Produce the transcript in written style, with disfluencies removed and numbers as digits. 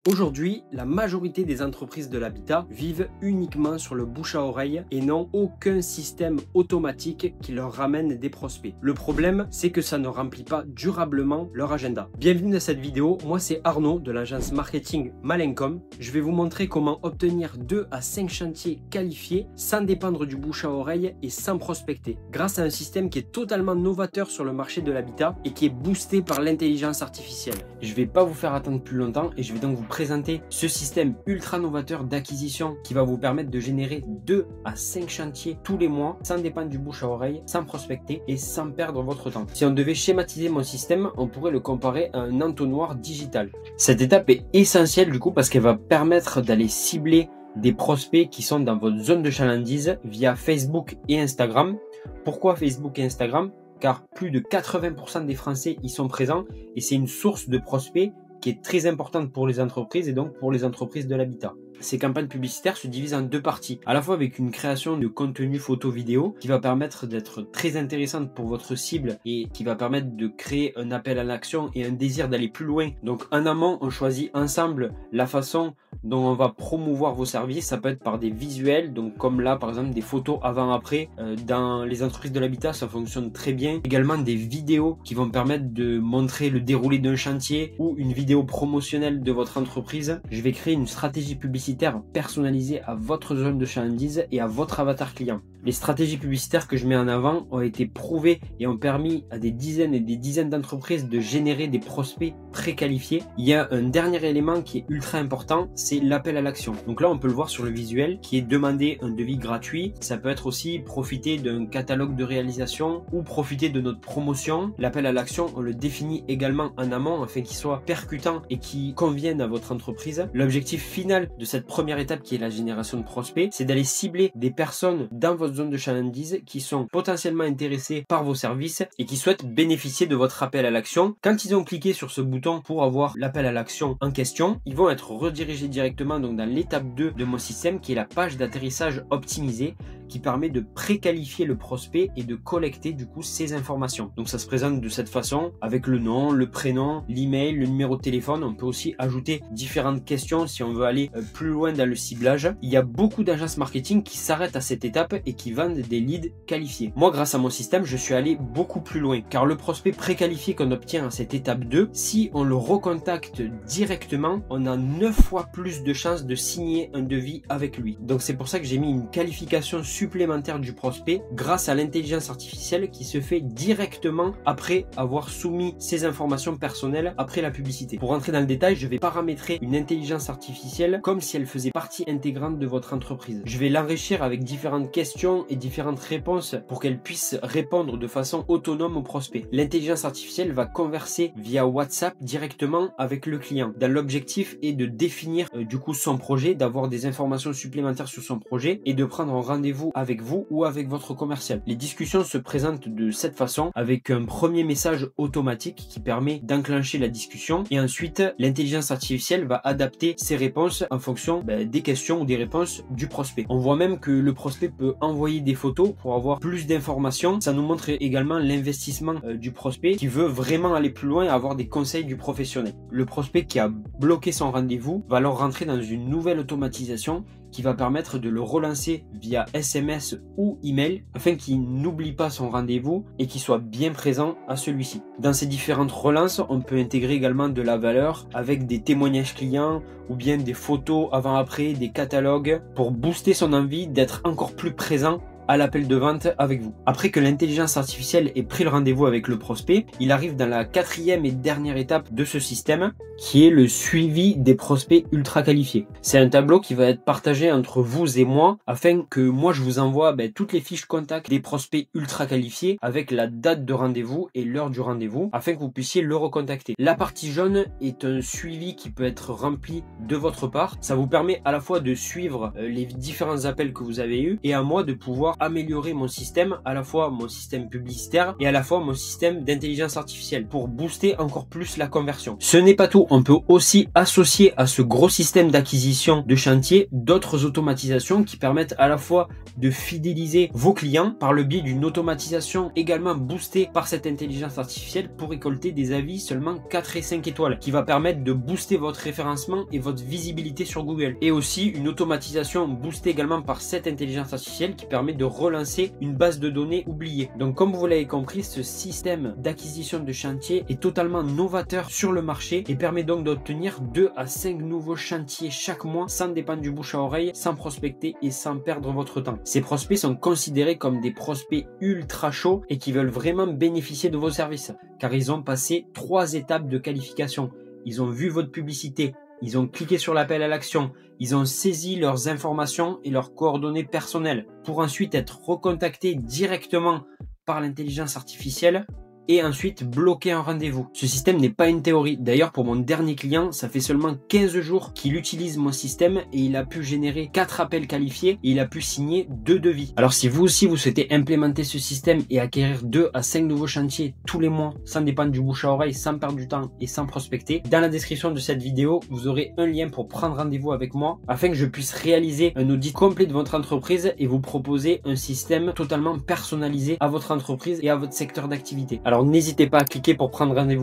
Aujourd'hui, la majorité des entreprises de l'habitat vivent uniquement sur le bouche à oreille et n'ont aucun système automatique qui leur ramène des prospects. Le problème, c'est que ça ne remplit pas durablement leur agenda. Bienvenue dans cette vidéo, moi c'est Arnaud de l'agence marketing Malencom. Je vais vous montrer comment obtenir 2 à 5 chantiers qualifiés sans dépendre du bouche à oreille et sans prospecter, grâce à un système qui est totalement novateur sur le marché de l'habitat et qui est boosté par l'intelligence artificielle. Je ne vais pas vous faire attendre plus longtemps et je vais donc vous présenter ce système ultra novateur d'acquisition qui va vous permettre de générer 2 à 5 chantiers tous les mois sans dépendre du bouche à oreille, sans prospecter et sans perdre votre temps. Si on devait schématiser mon système, on pourrait le comparer à un entonnoir digital. Cette étape est essentielle du coup parce qu'elle va permettre d'aller cibler des prospects qui sont dans votre zone de chalandise via Facebook et Instagram. Pourquoi Facebook et Instagram? Car plus de 80% des Français y sont présents et c'est une source de prospects qui est très importante pour les entreprises et donc pour les entreprises de l'habitat. Ces campagnes publicitaires se divisent en 2 parties, à la fois avec une création de contenu photo vidéo qui va permettre d'être très intéressante pour votre cible et qui va permettre de créer un appel à l'action et un désir d'aller plus loin. Donc en amont, on choisit ensemble la façon dont on va promouvoir vos services. Ça peut être par des visuels, donc comme là par exemple des photos avant-après. Dans les entreprises de l'habitat, ça fonctionne très bien. Également des vidéos qui vont permettre de montrer le déroulé d'un chantier ou une vidéo promotionnelle de votre entreprise. Je vais créer une stratégie publicitaire personnalisée à votre zone de chalandise et à votre avatar client. Les stratégies publicitaires que je mets en avant ont été prouvées et ont permis à des dizaines et des dizaines d'entreprises de générer des prospects préqualifiés. Il y a un dernier élément qui est ultra important, c'est l'appel à l'action. Donc là, on peut le voir sur le visuel qui est demander un devis gratuit. Ça peut être aussi profiter d'un catalogue de réalisation ou profiter de notre promotion. L'appel à l'action, on le définit également en amont afin qu'il soit percutant et qui convienne à votre entreprise. L'objectif final de cette première étape qui est la génération de prospects, c'est d'aller cibler des personnes dans votre zone de chalandise qui sont potentiellement intéressés par vos services et qui souhaitent bénéficier de votre appel à l'action. Quand ils ont cliqué sur ce bouton pour avoir l'appel à l'action en question, ils vont être redirigés directement donc dans l'étape 2 de mon système qui est la page d'atterrissage optimisée qui permet de préqualifier le prospect et de collecter du coup ces informations. Donc ça se présente de cette façon avec le nom, le prénom, l'email, le numéro de téléphone. On peut aussi ajouter différentes questions si on veut aller plus loin dans le ciblage. Il y a beaucoup d'agences marketing qui s'arrêtent à cette étape et qui vendent des leads qualifiés. Moi, grâce à mon système, je suis allé beaucoup plus loin car le prospect préqualifié qu'on obtient à cette étape 2, si on le recontacte directement, on a 9 fois plus de chances de signer un devis avec lui. Donc c'est pour ça que j'ai mis une qualification supplémentaire du prospect grâce à l'intelligence artificielle qui se fait directement après avoir soumis ses informations personnelles après la publicité. Pour rentrer dans le détail, je vais paramétrer une intelligence artificielle comme si elle faisait partie intégrante de votre entreprise. Je vais l'enrichir avec différentes questions et différentes réponses pour qu'elle puisse répondre de façon autonome au prospect. L'intelligence artificielle va converser via WhatsApp directement avec le client. Dans l'objectif est de définir du coup son projet, d'avoir des informations supplémentaires sur son projet et de prendre un rendez-vous avec vous ou avec votre commercial. Les discussions se présentent de cette façon avec un premier message automatique qui permet d'enclencher la discussion et ensuite l'intelligence artificielle va adapter ses réponses en fonction des questions ou des réponses du prospect. On voit même que le prospect peut envoyer des photos pour avoir plus d'informations. Ça nous montre également l'investissement du prospect qui veut vraiment aller plus loin et avoir des conseils du professionnel. Le prospect qui a bloqué son rendez-vous va alors rentrer dans une nouvelle automatisation qui va permettre de le relancer via SMS ou email afin qu'il n'oublie pas son rendez-vous et qu'il soit bien présent à celui-ci. Dans ces différentes relances, on peut intégrer également de la valeur avec des témoignages clients ou bien des photos avant-après, des catalogues pour booster son envie d'être encore plus présent à l'appel de vente avec vous. Après que l'intelligence artificielle ait pris le rendez-vous avec le prospect, il arrive dans la 4e et dernière étape de ce système qui est le suivi des prospects ultra qualifiés. C'est un tableau qui va être partagé entre vous et moi afin que moi je vous envoie toutes les fiches contact des prospects ultra qualifiés avec la date de rendez-vous et l'heure du rendez-vous afin que vous puissiez le recontacter. La partie jaune est un suivi qui peut être rempli de votre part. Ça vous permet à la fois de suivre les différents appels que vous avez eus et à moi de pouvoir pouvoir améliorer mon système, à la fois mon système publicitaire et à la fois mon système d'intelligence artificielle pour booster encore plus la conversion. Ce n'est pas tout, on peut aussi associer à ce gros système d'acquisition de chantier d'autres automatisations qui permettent à la fois de fidéliser vos clients par le biais d'une automatisation également boostée par cette intelligence artificielle pour récolter des avis seulement 4 et 5 étoiles qui va permettre de booster votre référencement et votre visibilité sur Google. Et aussi une automatisation boostée également par cette intelligence artificielle qui permet de relancer une base de données oubliée. Donc comme vous l'avez compris, ce système d'acquisition de chantier est totalement novateur sur le marché et permet donc d'obtenir 2 à 5 nouveaux chantiers chaque mois sans dépendre du bouche à oreille, sans prospecter et sans perdre votre temps. Ces prospects sont considérés comme des prospects ultra chauds et qui veulent vraiment bénéficier de vos services car ils ont passé 3 étapes de qualification. Ils ont vu votre publicité, ils ont cliqué sur l'appel à l'action, ils ont saisi leurs informations et leurs coordonnées personnelles pour ensuite être recontactés directement par l'intelligence artificielle et ensuite bloquer un rendez-vous. Ce système n'est pas une théorie. D'ailleurs, pour mon dernier client, ça fait seulement 15 jours qu'il utilise mon système et il a pu générer 4 appels qualifiés et il a pu signer 2 devis. Alors si vous aussi vous souhaitez implémenter ce système et acquérir 2 à 5 nouveaux chantiers tous les mois sans dépendre du bouche à oreille, sans perdre du temps et sans prospecter, dans la description de cette vidéo, vous aurez un lien pour prendre rendez-vous avec moi afin que je puisse réaliser un audit complet de votre entreprise et vous proposer un système totalement personnalisé à votre entreprise et à votre secteur d'activité. Alors n'hésitez pas à cliquer pour prendre rendez-vous.